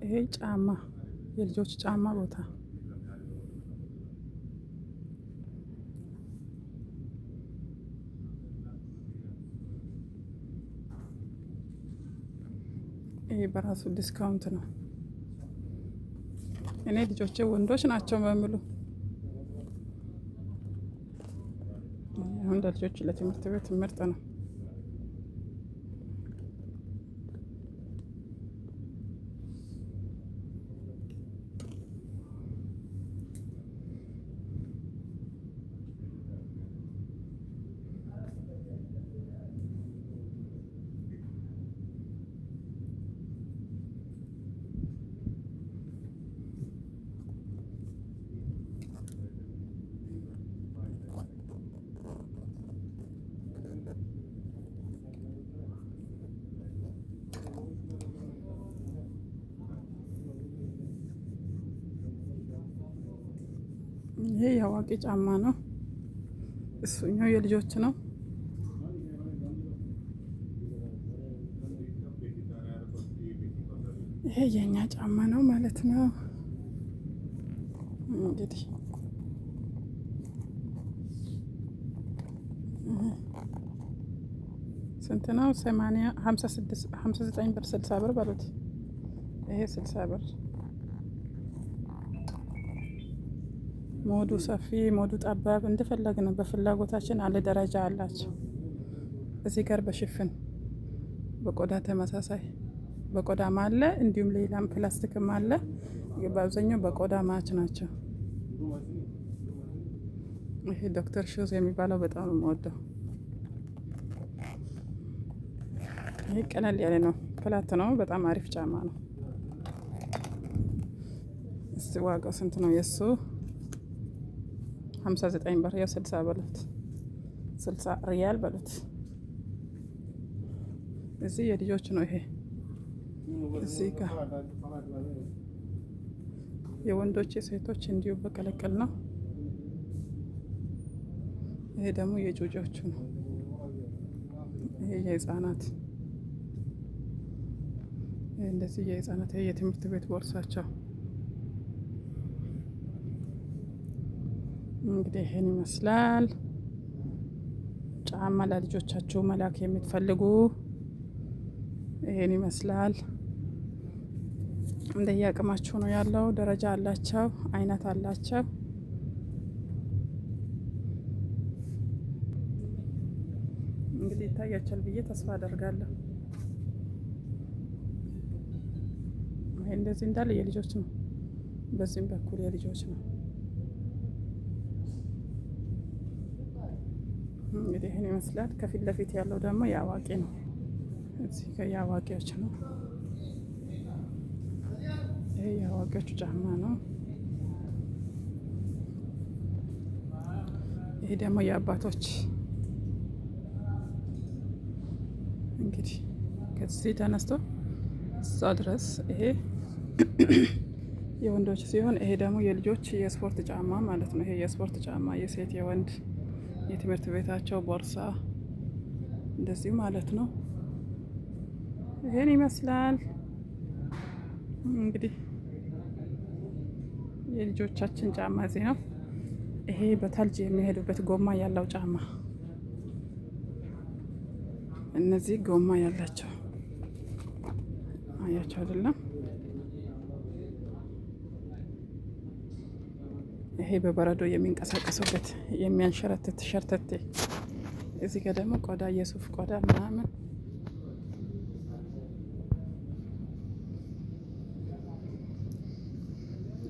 ይሄ ጫማ የልጆች ጫማ ቦታ ይሄ በራሱ ዲስካውንት ነው። እኔ ልጆቼ ወንዶች ናቸው በሙሉ። አሁን ለልጆች ለትምህርት ቤት ምርጥ ነው። ይሄ የአዋቂ ጫማ ነው። እሱኛው የልጆች ነው። ይሄ የኛ ጫማ ነው ማለት ነው። እንግዲህ ስንት ነው? 80 56 59 ብር 60 ብር በሉት። ይሄ 60 ብር። ሞዱ ሰፊ ሞዱ ጠባብ እንደፈለግን በፍላጎታችን አለ። ደረጃ አላቸው። እዚህ ጋር በሽፍን በቆዳ ተመሳሳይ በቆዳም አለ፣ እንዲሁም ሌላም ፕላስቲክም አለ። በአብዛኛው በቆዳ ማች ናቸው። ይሄ ዶክተር ሹዝ የሚባለው በጣም ነው የምወደው። ይሄ ቀለል ያለ ነው፣ ፍላት ነው። በጣም አሪፍ ጫማ ነው። እስቲ ዋጋው ስንት ነው የሱ? 59 ብር። ያው 60 በሉት፣ 60 ሪያል በሉት። እዚህ የልጆች ነው። ይሄ እዚህ ጋር የወንዶች የሴቶች እንዲሁ በቀለቀል ነው። ይሄ ደግሞ የጆጆቹ ነው። ይሄ የህፃናት እንደዚህ የህፃናት የትምህርት ቤት ቦርሳቸው እንግዲህ ይሄን ይመስላል። ጫማ ለልጆቻችሁ መላክ የምትፈልጉ ይሄን ይመስላል። እንደየአቅማችሁ ነው ያለው። ደረጃ አላቸው፣ አይነት አላቸው። እንግዲህ ይታያችኋል ብዬ ተስፋ አደርጋለሁ። ይሄ እንደዚህ እንዳለ የልጆች ነው። በዚህም በኩል የልጆች ነው። እንግዲህ ይሄን ይመስላል። ከፊት ለፊት ያለው ደግሞ የአዋቂ ነው። እዚህ ጋር የአዋቂዎች ነው። ይሄ የአዋቂዎቹ ጫማ ነው። ይሄ ደግሞ የአባቶች። እንግዲህ ከዚህ ተነስቶ እዛ ድረስ ይሄ የወንዶች ሲሆን ይሄ ደግሞ የልጆች የስፖርት ጫማ ማለት ነው። ይሄ የስፖርት ጫማ የሴት የወንድ የትምህርት ቤታቸው ቦርሳ እንደዚሁ ማለት ነው። ይሄን ይመስላል እንግዲህ የልጆቻችን ጫማ እዚህ ነው። ይሄ በታልጅ የሚሄዱበት ጎማ ያለው ጫማ፣ እነዚህ ጎማ ያላቸው አያቸው አይደለም። ይሄ በበረዶ የሚንቀሳቀሱበት የሚያንሸረትት ሸርተቴ። እዚህ ጋር ደግሞ ቆዳ የሱፍ ቆዳ ምናምን።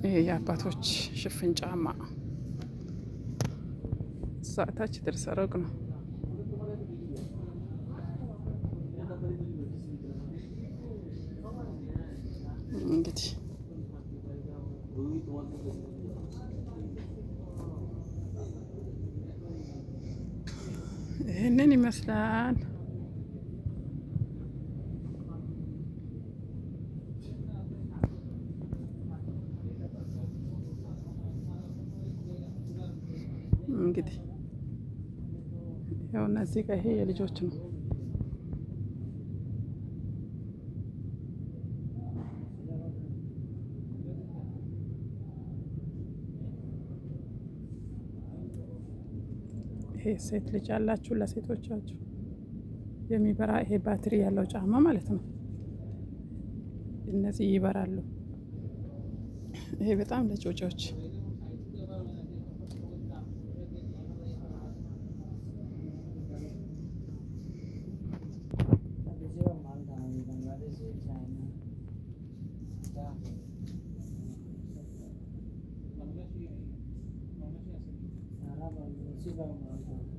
ይሄ የአባቶች ሽፍን ጫማ ሰዓታች ድረስ ሩቅ ነው። እንግዲህ ይህንን ይመስላል። እንግዲህ ያው እነዚህ ጋር ይሄ የልጆች ነው። ሴት ልጅ ያላችሁ ለሴቶቻችሁ የሚበራ ይሄ ባትሪ ያለው ጫማ ማለት ነው። እነዚህ ይበራሉ። ይሄ በጣም ለጮጮች सारा बांग्लादेशी का माल था।